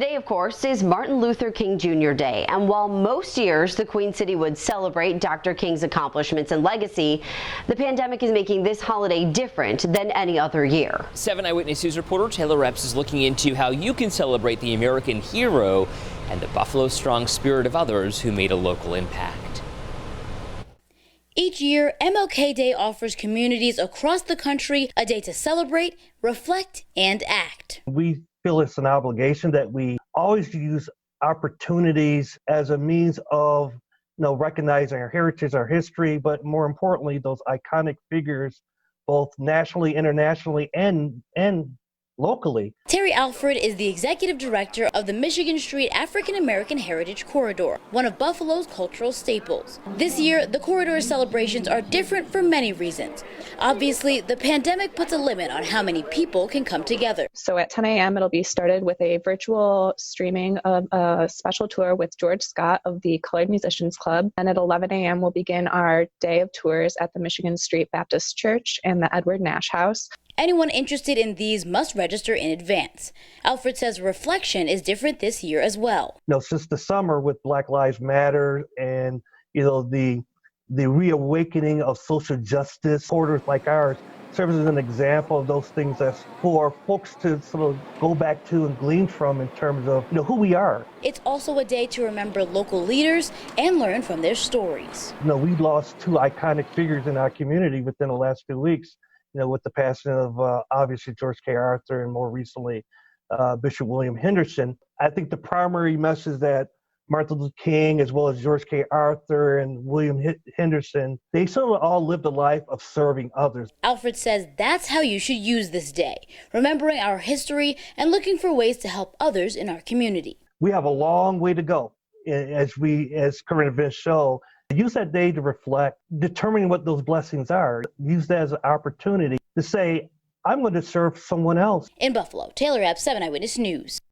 Today, of course, is Martin Luther King Jr. Day, and while most years the Queen City would celebrate Dr. King's accomplishments and legacy, the pandemic is making this holiday different than any other year. 7 Eyewitness News reporter Taylor Epps is looking into how you can celebrate the American hero and the Buffalo's strong spirit of others who made a local impact. Each year, MLK Day offers communities across the country a day to celebrate, reflect, and act. We feel it's an obligation that we always use opportunities as a means of recognizing our heritage, our history, but more importantly, those iconic figures, both nationally, internationally, and locally. Terry Alfred is the executive director of the Michigan Street African American Heritage Corridor, one of Buffalo's cultural staples. This year, the corridor's celebrations are different for many reasons. Obviously, the pandemic puts a limit on how many people can come together. So at 10 a.m. it'll be started with a virtual streaming of a special tour with George Scott of the Colored Musicians Club. And at 11 a.m. we'll begin our day of tours at the Michigan Street Baptist Church and the Edward Nash House. Anyone interested in these must register in advance. Alfred says reflection is different this year as well. Since the summer with Black Lives Matter and the reawakening of social justice, corridors like ours serves as an example of those things that's for folks to sort of go back to and glean from in terms of who we are. It's also a day to remember local leaders and learn from their stories. We lost two iconic figures in our community within the last 2 weeks. With the passing of obviously George K. Arthur and more recently Bishop William Henderson. I think the primary message that Martin Luther King, as well as George K. Arthur and William Henderson, they sort of all lived a life of serving others. Alfred says that's how you should use this day, remembering our history and looking for ways to help others in our community. We have a long way to go, as current events show. Use that day to reflect, determining what those blessings are. Use that as an opportunity to say, I'm going to serve someone else. In Buffalo, Taylor Epps, 7 Eyewitness News.